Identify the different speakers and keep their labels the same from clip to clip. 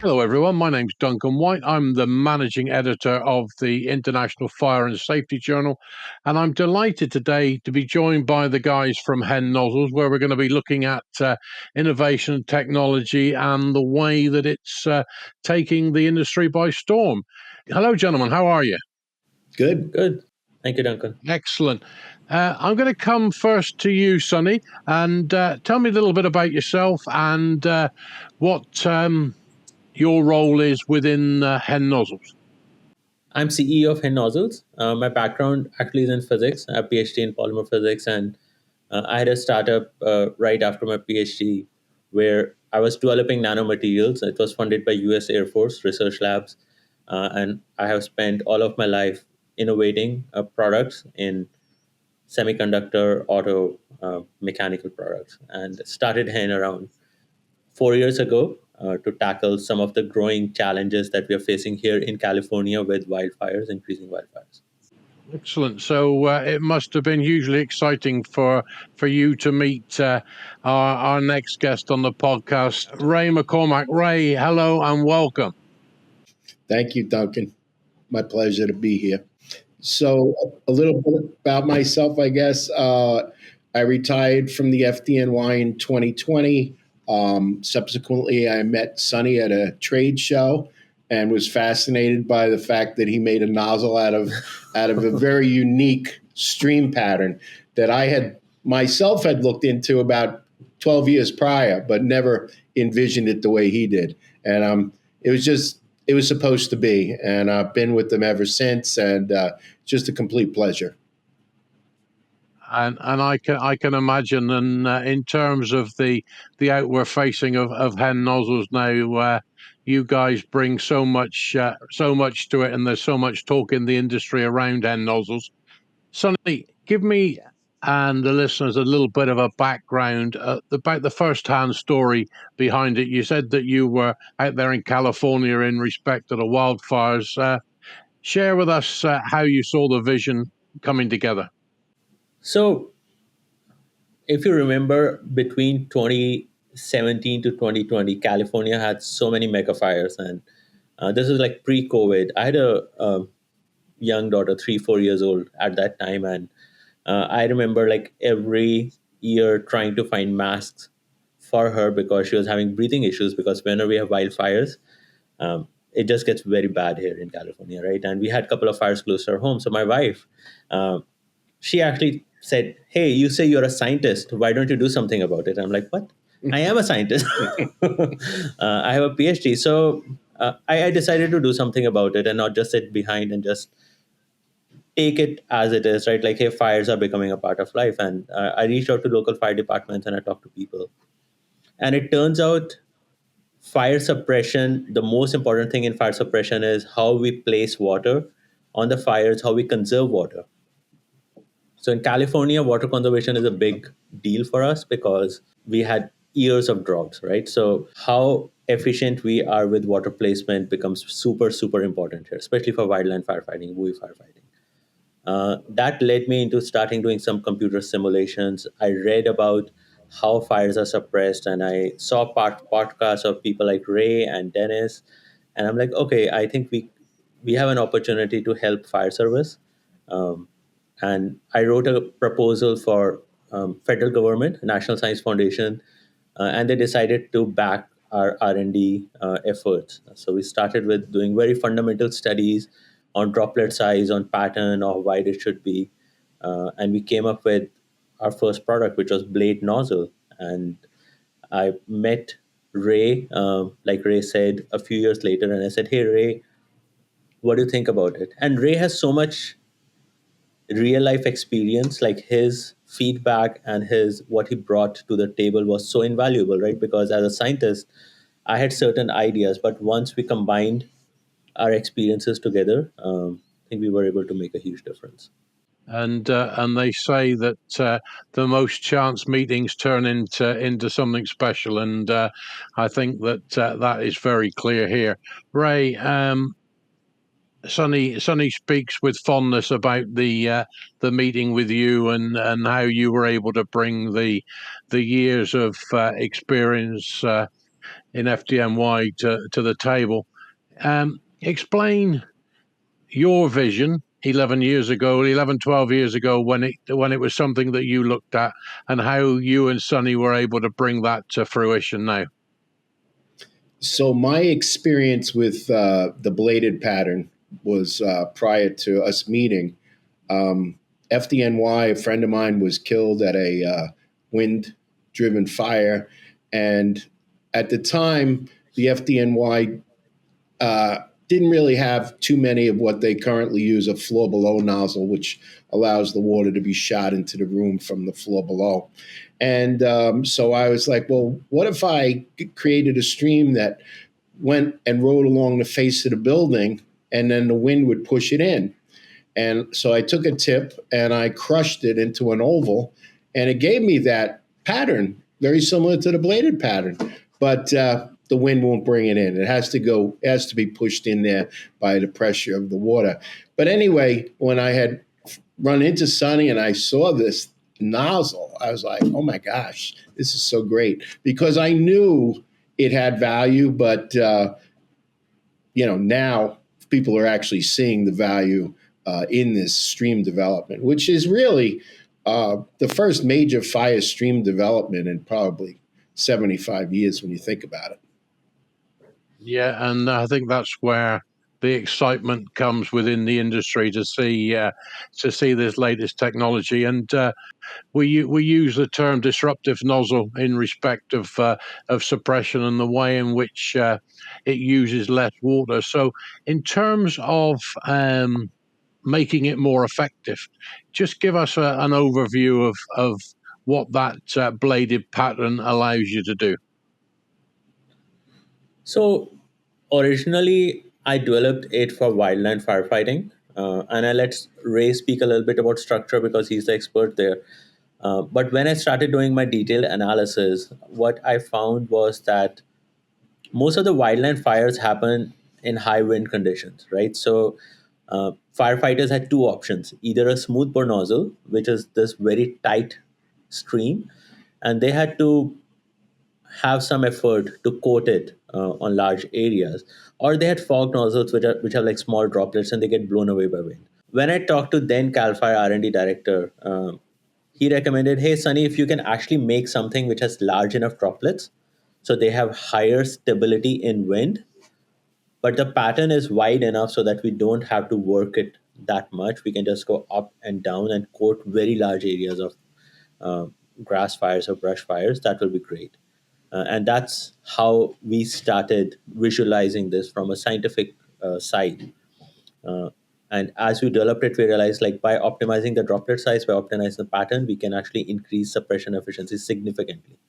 Speaker 1: Hello, everyone. My name's Duncan White. I'm the managing editor of the International Fire and Safety Journal, and I'm delighted today to be joined by the guys from HEN Nozzles, where we're going to be looking at innovation and technology and the way that it's taking the industry by storm. Hello, gentlemen. How are you?
Speaker 2: Good.
Speaker 3: Good. Thank you, Duncan.
Speaker 1: Excellent. I'm going to come first to you, Sonny, and tell me a little bit about yourself and what your role is within HEN Nozzles.
Speaker 3: I'm CEO of HEN Nozzles. My background actually is in physics. I have a PhD in polymer physics, and I had a startup right after my PhD where I was developing nanomaterials. It was funded by US Air Force Research Labs, and I have spent all of my life innovating products in semiconductor, auto, mechanical products, and started HEN around 4 years ago to tackle some of the growing challenges that we are facing here in California with wildfires, increasing wildfires.
Speaker 1: Excellent. So it must have been hugely exciting for you to meet our next guest on the podcast, Ray McCormack. Ray, hello and welcome.
Speaker 2: Thank you, Duncan. My pleasure to be here. So a little bit about myself, I guess. I retired from the FDNY in 2020. Subsequently, I met Sonny at a trade show and was fascinated by the fact that he made a nozzle out of a very unique stream pattern that I had myself had looked into about 12 years prior, but never envisioned it the way he did. And it was supposed to be, and I've been with them ever since, and just a complete pleasure.
Speaker 1: And I can imagine, and in terms of the outward facing of HEN Nozzles now, you guys bring so much to it, and there's so much talk in the industry around HEN Nozzles. Sonny, give me and the listeners a little bit of a background about the first-hand story behind it. You said that you were out there in California in respect to the wildfires. Share with us how you saw the vision coming together.
Speaker 3: So, if you remember, between 2017 to 2020, California had so many mega fires, and this was like pre-COVID. I had a young daughter, 4 years old at that time, and I remember like every year trying to find masks for her because she was having breathing issues, because whenever we have wildfires, it just gets very bad here in California, right? And we had a couple of fires close to our home. So my wife, she actually said, "Hey, you say you're a scientist. Why don't you do something about it?" I'm like, "What? I am a scientist. I have a PhD." So I decided to do something about it and not just sit behind and just take it as it is, right? Like, hey, fires are becoming a part of life. And I reached out to local fire departments and I talked to people. And it turns out fire suppression, the most important thing in fire suppression is how we place water on the fires, how we conserve water. So in California, water conservation is a big deal for us because we had years of droughts, right? So how efficient we are with water placement becomes super, super important here, especially for wildland firefighting, buoy firefighting. That led me into starting doing some computer simulations. I read about how fires are suppressed, and I saw podcasts of people like Ray and Dennis, and I'm like, okay, I think we have an opportunity to help fire service. Um, and I wrote a proposal for federal government, National Science Foundation, and they decided to back our R&D efforts. So we started with doing very fundamental studies on droplet size, on pattern, or how wide it should be. And we came up with our first product, which was blade nozzle. And I met Ray, like Ray said, a few years later, and I said, "Hey, Ray, what do you think about it?" And Ray has so much real life experience, like his feedback and his what he brought to the table was so invaluable, right? Because as a scientist, I had certain ideas, but once we combined our experiences together, I think we were able to make a huge difference.
Speaker 1: And they say that the most chance meetings turn into something special, and I think that that is very clear here. Ray, Sonny speaks with fondness about the meeting with you and how you were able to bring the years of experience in FDNY to the table. Explain your vision 11 years ago, 11, 12 years ago, when it was something that you looked at, and how you and Sonny were able to bring that to fruition now.
Speaker 2: So my experience with the bladed pattern was prior to us meeting. FDNY, a friend of mine, was killed at a wind-driven fire, and at the time, the FDNY didn't really have too many of what they currently use, a floor below nozzle, which allows the water to be shot into the room from the floor below. And so I was like, well, what if I created a stream that went and rode along the face of the building, and then the wind would push it in? And so I took a tip and I crushed it into an oval, and it gave me that pattern, very similar to the bladed pattern. But the wind won't bring it in. It has to be pushed in there by the pressure of the water. But anyway, when I had run into Sonny and I saw this nozzle, I was like, oh my gosh, this is so great, because I knew it had value, but now people are actually seeing the value in this stream development, which is really the first major fire stream development in probably 75 years when you think about it.
Speaker 1: Yeah, and I think that's where the excitement comes within the industry to see this latest technology. And we use the term disruptive nozzle in respect of suppression and the way in which it uses less water. So, in terms of making it more effective, just give us an overview of what that bladed pattern allows you to do.
Speaker 3: So originally, I developed it for wildland firefighting, and I let Ray speak a little bit about structure because he's the expert there. But when I started doing my detailed analysis, what I found was that most of the wildland fires happen in high wind conditions, right? So firefighters had two options: either a smooth bore nozzle, which is this very tight stream, and they had to have some effort to coat it on large areas, or they had fog nozzles which are like small droplets and they get blown away by wind. When I talked to then Cal Fire R&D director, he recommended, hey Sunny, if you can actually make something which has large enough droplets, so they have higher stability in wind, but the pattern is wide enough so that we don't have to work it that much. We can just go up and down and coat very large areas of uh, grass fires or brush fires. That will be great. And that's how we started visualizing this from a scientific side. And as we developed it, we realized, like, by optimizing the droplet size, by optimizing the pattern, we can actually increase suppression efficiency significantly.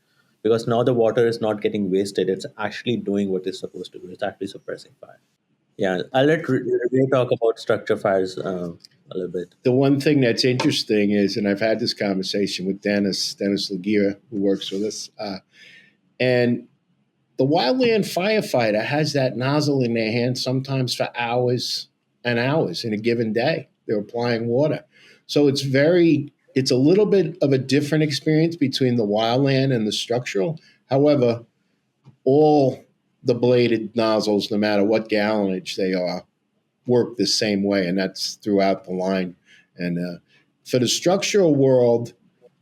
Speaker 3: Because now the water is not getting wasted; it's actually doing what it's supposed to do. It's actually suppressing fire. Yeah, I'll let Ray talk about structure fires a little bit.
Speaker 2: The one thing that's interesting is, and I've had this conversation with Dennis Laguerre, who works with us, and the wildland firefighter has that nozzle in their hand sometimes for hours and hours in a given day. They're applying water. So it's a little bit of a different experience between the wildland and the structural. However, all the bladed nozzles, no matter what gallonage they are, work the same way, and that's throughout the line. And for the structural world,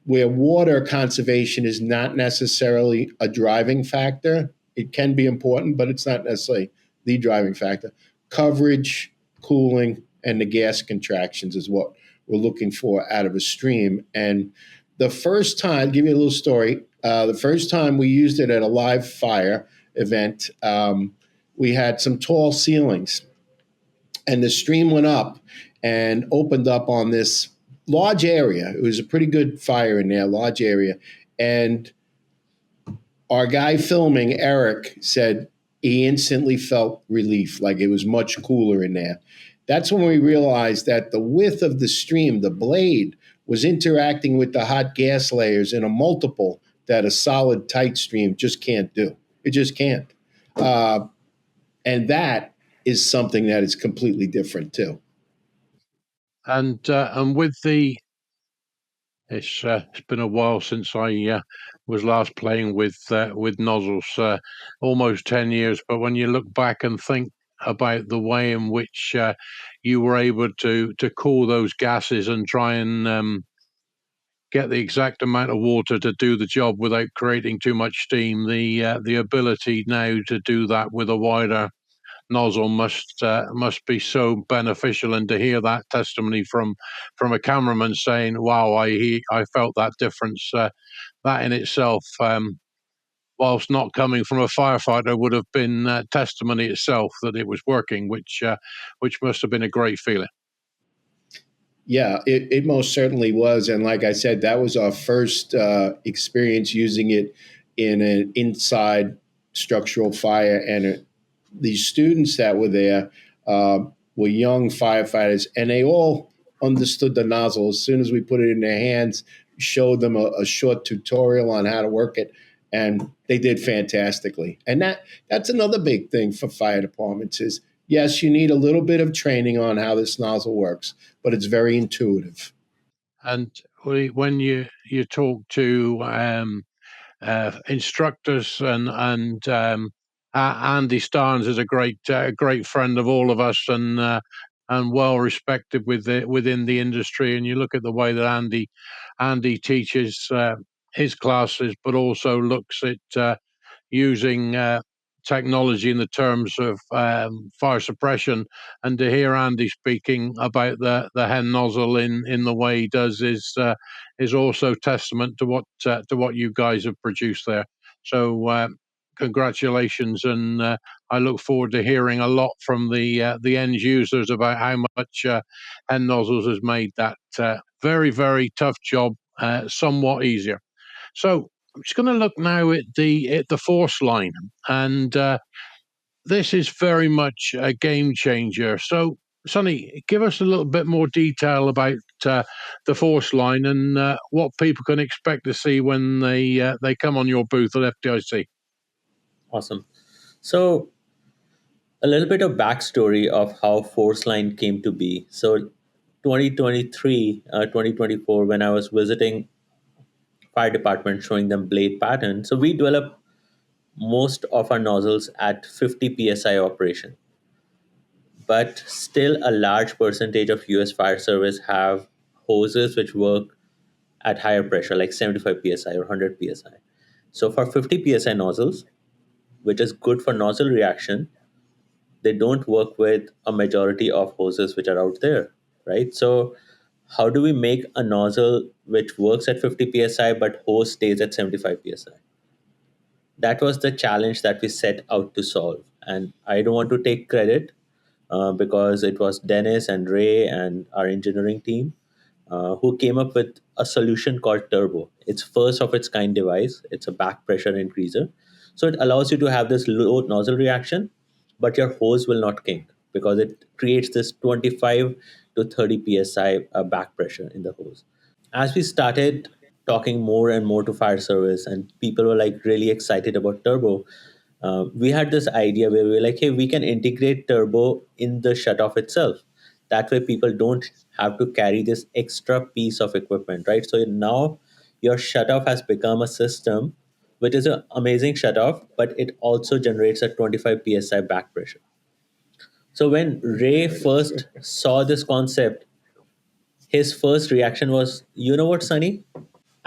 Speaker 2: where water conservation is not necessarily a driving factor, it can be important, but it's not necessarily the driving factor. Coverage, cooling, and the gas contractions is what we're looking for out of a stream. And the first time, I'll give you a little story. The first time we used it at a live fire event, we had some tall ceilings, and the stream went up and opened up on this large area. It was a pretty good fire in there, large area. And our guy filming, Eric, said he instantly felt relief, like it was much cooler in there. That's when we realized that the width of the stream, the blade, was interacting with the hot gas layers in a multiple that a solid, tight stream just can't do. It just can't. And that is something that is completely different too.
Speaker 1: And with it's been a while since I was last playing with nozzles, almost 10 years. But when you look back and think about the way in which you were able to cool those gases and try and get the exact amount of water to do the job without creating too much steam, the ability now to do that with a wider nozzle must be so beneficial. And to hear that testimony from a cameraman saying, "Wow, I felt that difference," that in itself, whilst not coming from a firefighter, would have been testimony itself that it was working, which must have been a great feeling.
Speaker 2: Yeah, it most certainly was. And like I said, that was our first experience using it in an inside structural fire. And the students that were there were young firefighters, and they all understood the nozzle. As soon as we put it in their hands, showed them a short tutorial on how to work it, and they did fantastically. And that's another big thing for fire departments is, yes, you need a little bit of training on how this nozzle works, but it's very intuitive.
Speaker 1: And when you talk to instructors and Andy Starnes is a great friend of all of us and well respected within the industry. And you look at the way that Andy teaches his classes, but also looks at using technology in the terms of fire suppression. And to hear Andy speaking about the HEN nozzle in the way he does is also testament to what you guys have produced there. So congratulations, and I look forward to hearing a lot from the end users about how much HEN nozzles has made that very tough job somewhat easier. So I'm just going to look now at the force line, and this is very much a game changer. So, Sonny, give us a little bit more detail about the force line and what people can expect to see when they come on your booth at FDIC.
Speaker 3: Awesome. So, a little bit of backstory of how Force Line came to be. So, 2023, 2024, when I was visiting fire department showing them blade pattern, so we developed most of our nozzles at 50 psi operation. But still, a large percentage of US fire service have hoses which work at higher pressure, like 75 psi or 100 psi. So, for 50 psi nozzles, which is good for nozzle reaction, they don't work with a majority of hoses which are out there, right? So how do we make a nozzle which works at 50 psi but hose stays at 75 psi? That was the challenge that we set out to solve. And I don't want to take credit because it was Dennis and Ray and our engineering team who came up with a solution called Turbo. It's first of its kind device. It's a back pressure increaser. So it allows you to have this low nozzle reaction, but your hose will not kink because it creates this 25 to 30 psi back pressure in the hose. As we started talking more and more to fire service and people were like really excited about Turbo, we had this idea where we were like, hey, we can integrate Turbo in the shutoff itself. That way people don't have to carry this extra piece of equipment, right? So now your shutoff has become a system which is an amazing shutoff, but it also generates a 25 psi back pressure. So when Ray first saw this concept, his first reaction was, you know what, Sunny?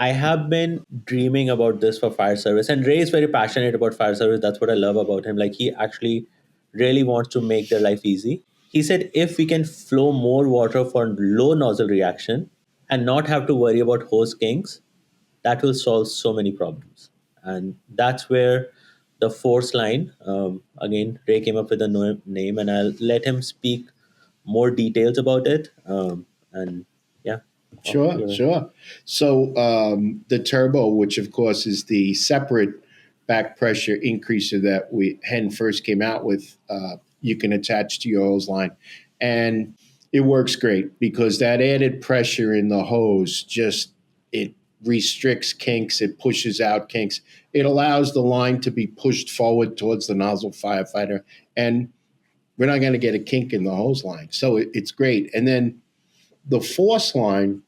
Speaker 3: I have been dreaming about this for fire service. And Ray is very passionate about fire service. That's what I love about him. Like, he actually really wants to make their life easy. He said, if we can flow more water for low nozzle reaction and not have to worry about hose kinks, that will solve so many problems. And that's where the force line, again, Ray came up with a name, and I'll let him speak more details about it. And yeah.
Speaker 2: Sure. So the turbo, which of course is the separate back pressure increaser that HEN first came out with, you can attach to your hose line, and it works great because that added pressure in the hose it restricts kinks, it pushes out kinks, it allows the line to be pushed forward towards the nozzle firefighter, and we're not going to get a kink in the hose line. So it's great. And then the Force line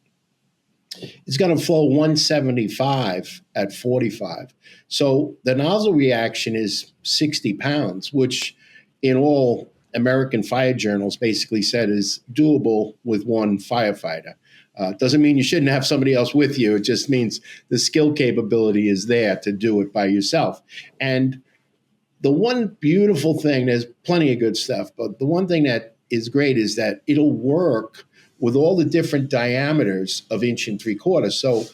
Speaker 2: is going to flow 175 at 45. So the nozzle reaction is 60 pounds, which in all American fire journals basically said is doable with one firefighter. Doesn't mean you shouldn't have somebody else with you. It just means the skill capability is there to do it by yourself. And the one beautiful thing, there's plenty of good stuff, but the one thing that is great is that it'll work with all the different diameters of 1 3/4. So,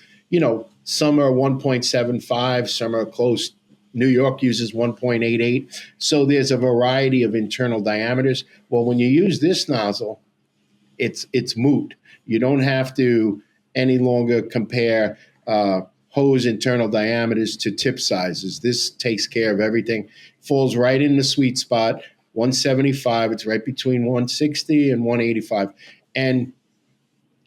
Speaker 2: some are 1.75, some are close. New York uses 1.88. So there's a variety of internal diameters. Well, when you use this nozzle, it's moot. You don't have to any longer compare hose internal diameters to tip sizes. This takes care of everything. Falls right in the sweet spot, 175. It's right between 160 and 185. And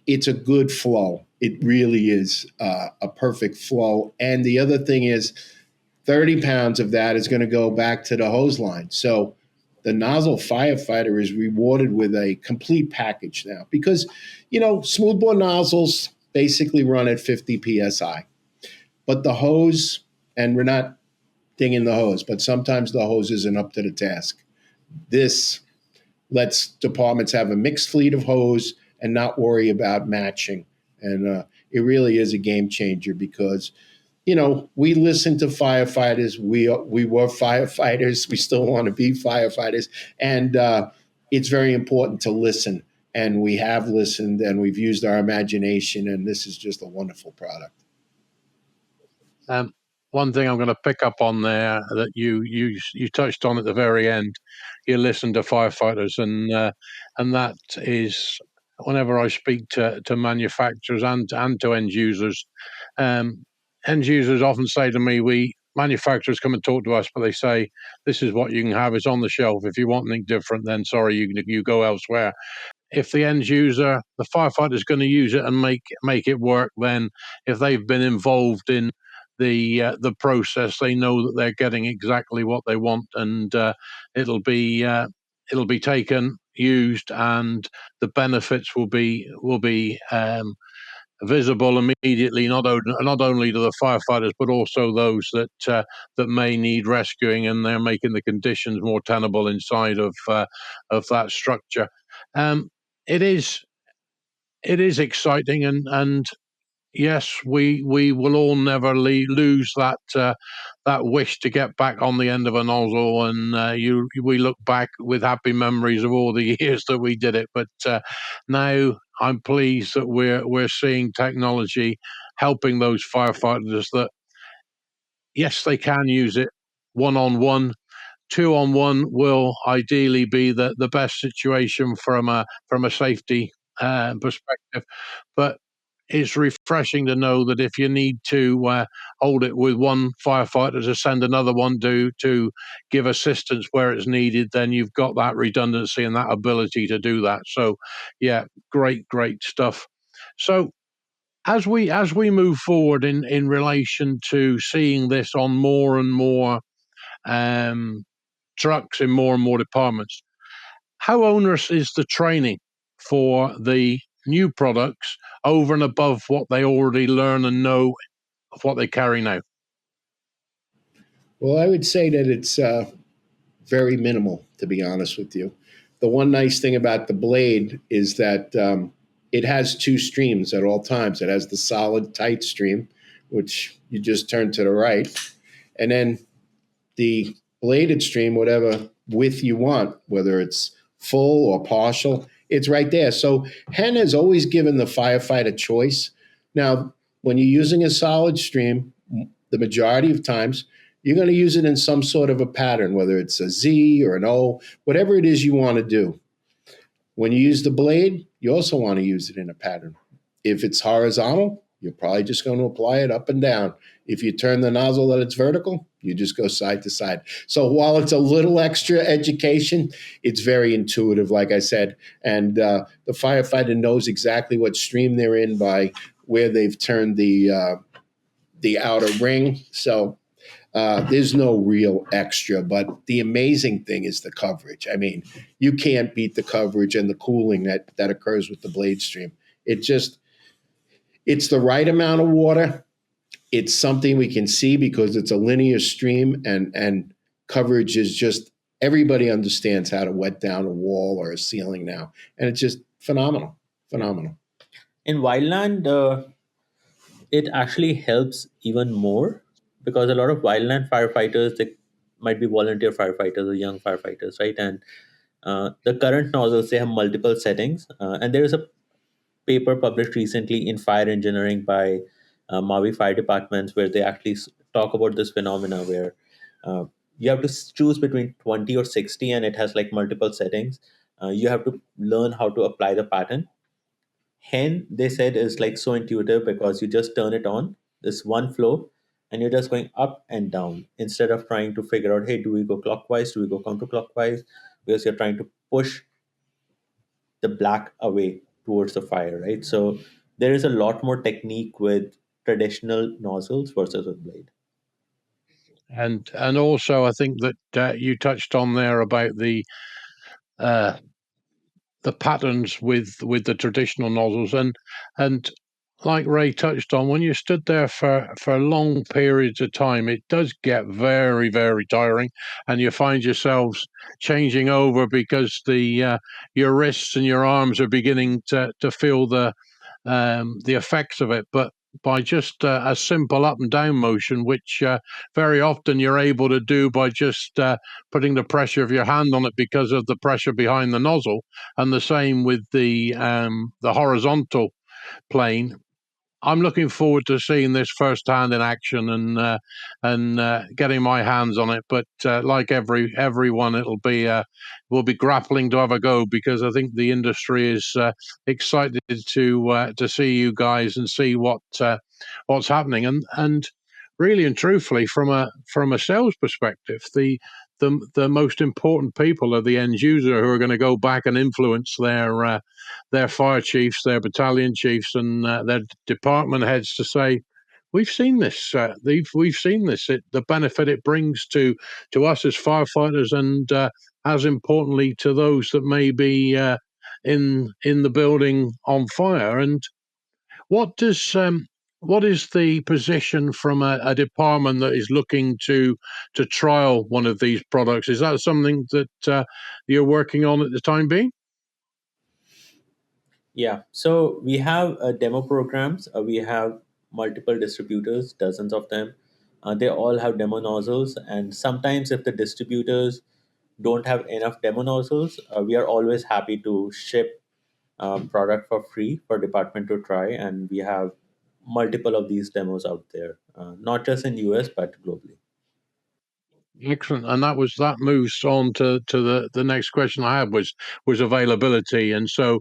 Speaker 2: it's a good flow. It really is a perfect flow. And the other thing is 30 pounds of that is going to go back to the hose line. So the nozzle firefighter is rewarded with a complete package now because, smoothbore nozzles basically run at 50 PSI. But the hose, and we're not dinging the hose, but sometimes the hose isn't up to the task. This lets departments have a mixed fleet of hose and not worry about matching. And it really is a game changer because, we listen to firefighters. We were firefighters. We still want to be firefighters. And it's very important to listen. And we have listened and we've used our imagination. And this is just a wonderful product.
Speaker 1: One thing I'm going to pick up on there that you touched on at the very end, you listen to firefighters, and that is whenever I speak to manufacturers and to end users, end users often say to me, manufacturers come and talk to us, but they say, this is what you can have, it's on the shelf. If you want anything different, then sorry, you go elsewhere. If the end user, the firefighter is going to use it and make it work, then if they've been involved in the process, they know that they're getting exactly what they want, and it'll be taken, used, and the benefits will be visible immediately, not only to the firefighters but also those that may need rescuing, and they're making the conditions more tenable inside of that structure. It is exciting, and yes, we will all never lose that wish to get back on the end of a nozzle, and we look back with happy memories of all the years that we did it. But now I'm pleased that we're seeing technology helping those firefighters that, yes, they can use it 1-on-1. 2-on-1 will ideally be the best situation from a safety perspective, but it's refreshing to know that if you need to hold it with one firefighter to send another one to give assistance where it's needed, then you've got that redundancy and that ability to do that. So, yeah, great stuff. So, as we move forward in relation to seeing this on more and more trucks in more and more departments, how onerous is the training for the new products over and above what they already learn and know of what they carry now?
Speaker 2: Well, I would say that it's very minimal, to be honest with you. The one nice thing about the blade is that it has two streams at all times. It has the solid tight stream, which you just turn to the right, and then the bladed stream, whatever width you want, whether it's full or partial, it's right there. So HEN has always given the firefighter choice. Now, when you're using a solid stream, the majority of times, you're going to use it in some sort of a pattern, whether it's a Z or an O, whatever it is you want to do. When you use the blade, you also want to use it in a pattern. If it's horizontal, you're probably just going to apply it up and down. If you turn the nozzle that it's vertical, you just go side to side. So while it's a little extra education, it's very intuitive, like I said. And the firefighter knows exactly what stream they're in by where they've turned the outer ring. So There's no real extra, but the amazing thing is the coverage. I mean, you can't beat the coverage and the cooling that occurs with the blade stream. It's the right amount of water. It's something we can see because it's a linear stream, and coverage is just everybody understands how to wet down a wall or a ceiling now, and it's just phenomenal, phenomenal.
Speaker 3: In wildland, it actually helps even more because a lot of wildland firefighters, they might be volunteer firefighters or young firefighters, right? And the current nozzles, they have multiple settings, and there is a paper published recently in fire engineering by Maui fire departments where they actually talk about this phenomena where uh, you have to choose between 20 or 60 and it has like multiple settings. You have to learn how to apply the pattern. Hen, they said, is like so intuitive because you just turn it on, this one flow, and you're just going up and down instead of trying to figure out, hey, do we go clockwise? Do we go counterclockwise? Because you're trying to push the black away towards the fire, right? So there is a lot more technique with traditional nozzles versus with blade.
Speaker 1: And also, I think that you touched on there about uh, the patterns with the traditional nozzles, and like Ray touched on, when you stood there for long periods of time, it does get very, very tiring, and you find yourselves changing over because the your wrists and your arms are beginning to feel the effects of it. But by just a simple up and down motion, which very often you're able to do by just putting the pressure of your hand on it because of the pressure behind the nozzle, and the same with the horizontal plane. I'm looking forward to seeing this firsthand in action and getting my hands on it. But like everyone, we'll be grappling to have a go because I think the industry is excited to see you guys and see what's happening. And really and truthfully, from a sales perspective, the most important people are the end user who are going to go back and influence their fire chiefs, their battalion chiefs, and their department heads to say, "We've seen this. We've seen this. The benefit it brings to us as firefighters, and as importantly to those that may be in the building on fire." And what does what is the position from a department that is looking to trial one of these products? Is that something that you're working on at the time being?
Speaker 3: Yeah, so we have demo programs. We have multiple distributors, dozens of them. They all have demo nozzles, and sometimes if the distributors don't have enough demo nozzles, we are always happy to ship product for free for department to try, and we have multiple of these demos out there, not just in US but globally.
Speaker 1: Excellent, and that moves on to the next question I had was availability, and so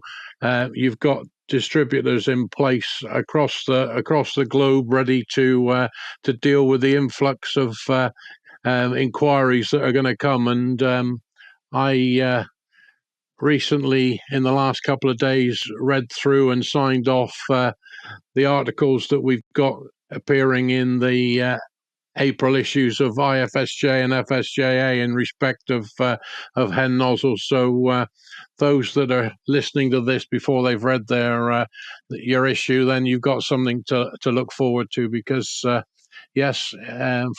Speaker 1: you've got distributors in place across the globe ready to deal with the influx of inquiries that are going to come. And I recently, in the last couple of days, read through and signed off the articles that we've got appearing in the April issues of IFSJ and FSJA in respect of HEN Nozzles. So those that are listening to this before they've read your issue, then you've got something to look forward to because. Yes,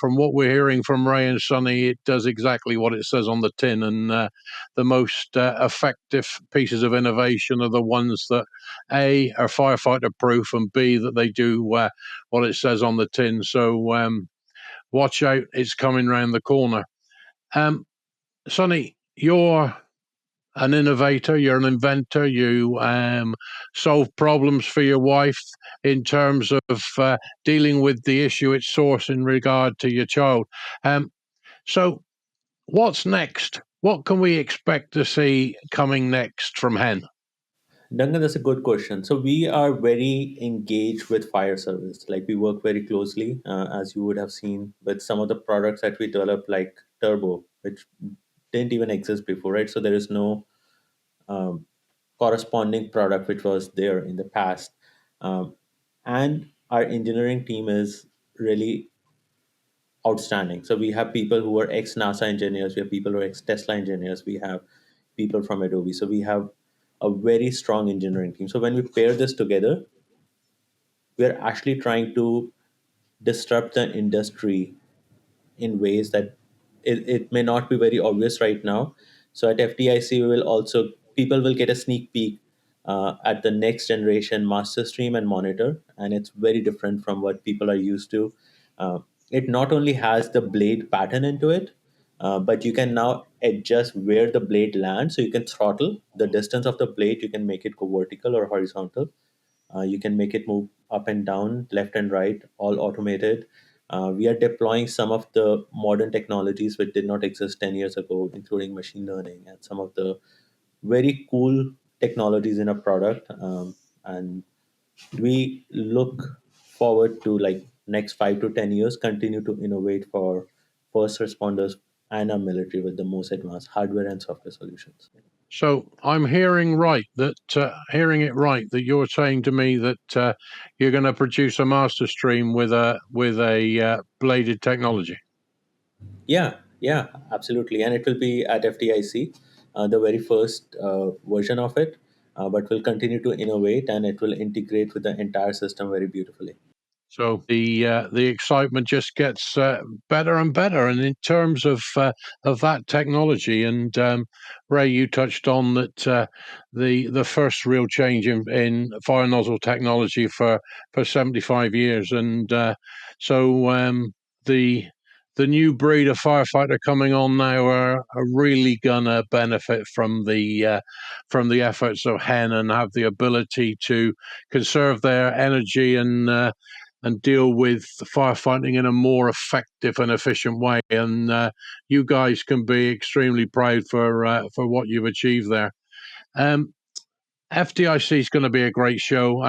Speaker 1: from what we're hearing from Ray and Sonny, it does exactly what it says on the tin. And the most effective pieces of innovation are the ones that A, are firefighter proof, and B, that they do what it says on the tin. So watch out, it's coming round the corner. Sonny, you're an innovator, you're an inventor, you solve problems for your wife in terms of dealing with the issue at source in regard to your child. So, what's next? What can we expect to see coming next from HEN?
Speaker 3: Duncan, that's a good question. So we are very engaged with fire service. Like we work very closely, as you would have seen with some of the products that we developed, like Turbo, which didn't even exist before, right? So there is no um, corresponding product which was there in the past. Um, and our engineering team is really outstanding. So we have people who are ex-NASA engineers, we have people who are ex-Tesla engineers, we have people from Adobe. So we have a very strong engineering team. So when we pair this together, we're actually trying to disrupt the industry in ways that it may not be very obvious right now. So at FDIC, we will also people will get a sneak peek at the next generation master stream and monitor, and it's very different from what people are used to. Uh, it not only has the blade pattern into it, but you can now adjust where the blade lands. So you can throttle the distance of the blade. You can make it go vertical or horizontal. You can make it move up and down, left and right, all automated. We are deploying some of the modern technologies which did not exist 10 years ago, including machine learning and some of the very cool technologies in a product. And we look forward to like next 5 to 10 years, continue to innovate for first responders and our military with the most advanced hardware and software solutions.
Speaker 1: So I'm hearing it right that you're saying to me that you're going to produce a master stream with a bladed technology.
Speaker 3: Yeah, absolutely. And it will be at FDIC, the very first version of it, but we'll continue to innovate and it will integrate with the entire system very beautifully.
Speaker 1: So the excitement just gets better and better. And in terms of that technology, and Ray, you touched on that the first real change in fire nozzle technology for 75 years, and the the new breed of firefighter coming on now are really gonna benefit from the efforts of HEN and have the ability to conserve their energy and deal with firefighting in a more effective and efficient way. And you guys can be extremely proud for what you've achieved there. FDIC is going to be a great show.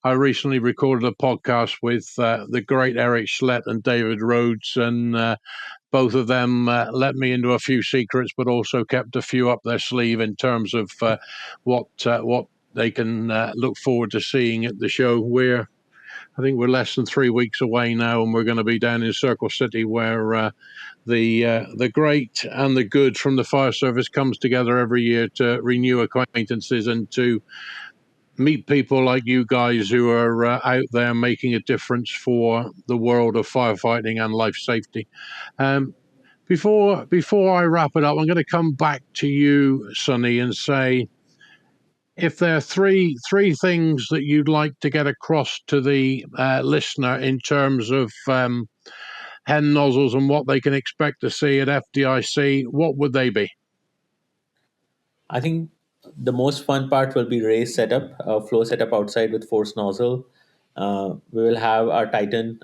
Speaker 1: I recently recorded a podcast with the great Eric Schlett and David Rhodes, and both of them let me into a few secrets, but also kept a few up their sleeve in terms of what they can look forward to seeing at the show. I think we're less than 3 weeks away now, and we're going to be down in Circle City, where the great and the good from the fire service comes together every year to renew acquaintances and to meet people like you guys who are out there making a difference for the world of firefighting and life safety. Before I wrap it up, I'm going to come back to you, Sonny, and say, if there are three things that you'd like to get across to the listener in terms of HEN nozzles and what they can expect to see at FDIC, what would they be?
Speaker 3: I think the most fun part will be race setup, flow setup outside with force nozzle. We will have our Titan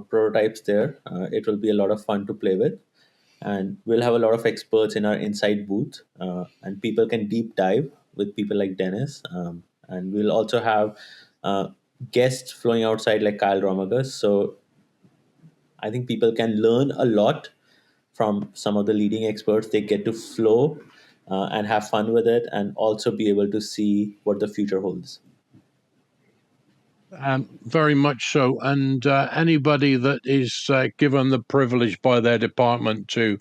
Speaker 3: prototypes there. It will be a lot of fun to play with. And we'll have a lot of experts in our inside booth, and people can deep dive with people like Dennis. And we'll also have guests flowing outside like Kyle Romagus. So I think people can learn a lot from some of the leading experts. They get to flow and have fun with it, and also be able to see what the future holds.
Speaker 1: Very much so. And anybody that is given the privilege by their department to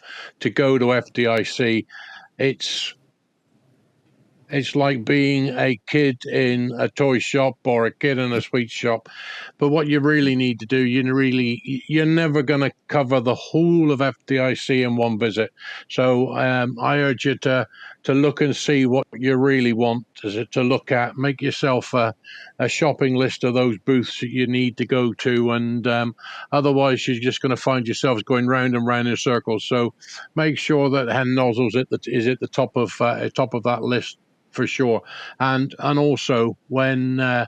Speaker 1: go to FDIC, it's like being a kid in a toy shop or a kid in a sweet shop. But what you really need to do, you're never going to cover the whole of FDIC in one visit. So I urge you to look and see what you really want to look at. Make yourself a shopping list of those booths that you need to go to, and otherwise you're just going to find yourselves going round and round in circles. So make sure that HEN Nozzles is at the top of that list for sure. And also when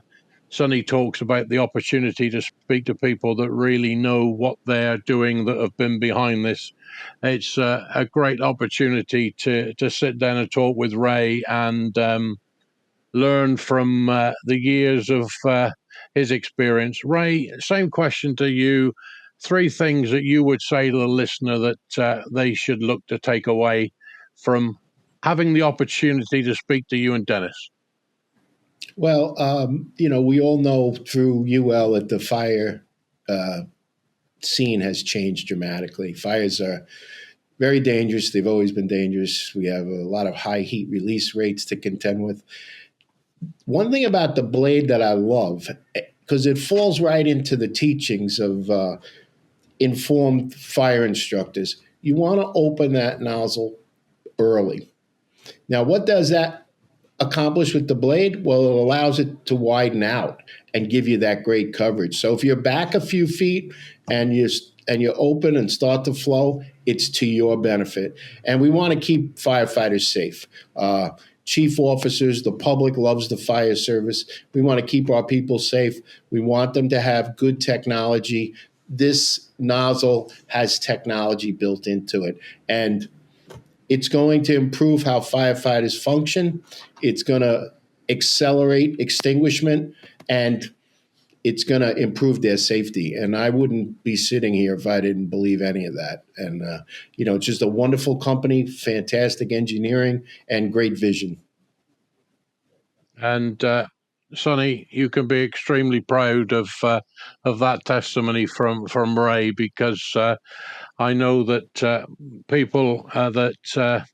Speaker 1: Sonny talks about the opportunity to speak to people that really know what they're doing, that have been behind this, it's a great opportunity to sit down and talk with Ray and learn from the years of his experience. Ray, same question to you. 3 things that you would say to the listener that they should look to take away from having the opportunity to speak to you and Dennis.
Speaker 2: Well, we all know through UL at the fire scene has changed dramatically. Fires are very dangerous. They've always been dangerous. We have a lot of high heat release rates to contend with. One thing about the blade that I love, because it falls right into the teachings of informed fire instructors, you want to open that nozzle early. Now, what does that accomplish with the blade? Well, it allows it to widen out and give you that great coverage. So if you're back a few feet and you open and start to flow, it's to your benefit. And we want to keep firefighters safe. Chief officers, the public loves the fire service. We want to keep our people safe. We want them to have good technology. This nozzle has technology built into it. And it's going to improve how firefighters function. It's going to accelerate extinguishment, and it's going to improve their safety. And I wouldn't be sitting here if I didn't believe any of that. And, it's just a wonderful company, fantastic engineering, and great vision.
Speaker 1: And Sonny, you can be extremely proud of that testimony from Ray, because I know that people that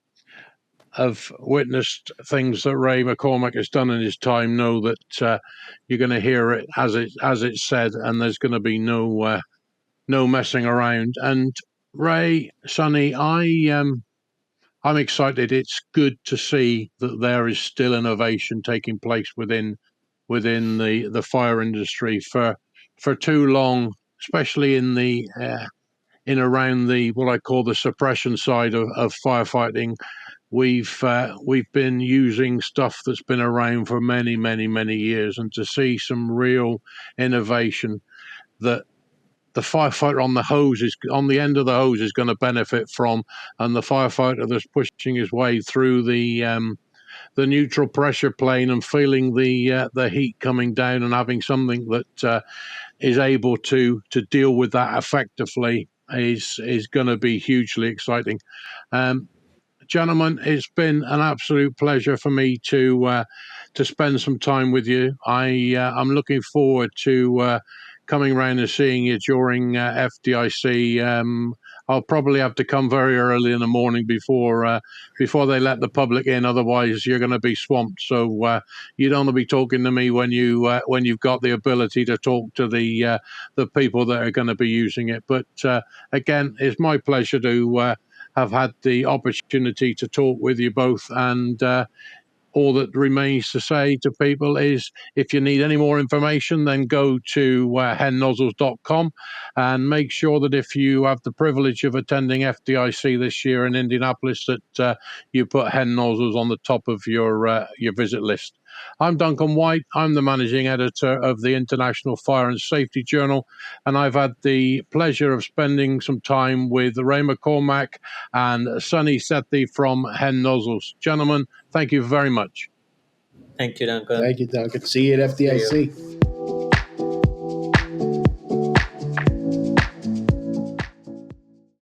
Speaker 1: have witnessed things that Ray McCormack has done in his time know that you're going to hear it as it's said, and there's going to be no messing around. And Ray, Sonny, I'm excited. It's good to see that there is still innovation taking place within the fire industry. For too long, especially in around the what I call the suppression side of firefighting, we've been using stuff that's been around for many, many, many years, and to see some real innovation that the firefighter on the end of the hose is going to benefit from, and the firefighter that's pushing his way through the neutral pressure plane and feeling the heat coming down and having something that is able to deal with that effectively is going to be hugely exciting. Gentlemen, it's been an absolute pleasure for me to spend some time with you. I'm looking forward to coming around and seeing you during FDIC. I'll probably have to come very early in the morning before they let the public in. Otherwise, you're going to be swamped. So you don't want to be talking to me when you've got the ability to talk to the people that are going to be using it. But again, it's my pleasure to have had the opportunity to talk with you both, and all that remains to say to people is, if you need any more information, then go to hennozzles.com, and make sure that if you have the privilege of attending FDIC this year in Indianapolis, that you put HEN Nozzles on the top of your visit list. I'm Duncan White. I'm the managing editor of the International Fire and Safety Journal, and I've had the pleasure of spending some time with Ray McCormack and Sonny Sethi from HEN Nozzles. Gentlemen, thank you very much.
Speaker 3: Thank you, Duncan.
Speaker 2: Thank you, Duncan. See you at FDIC.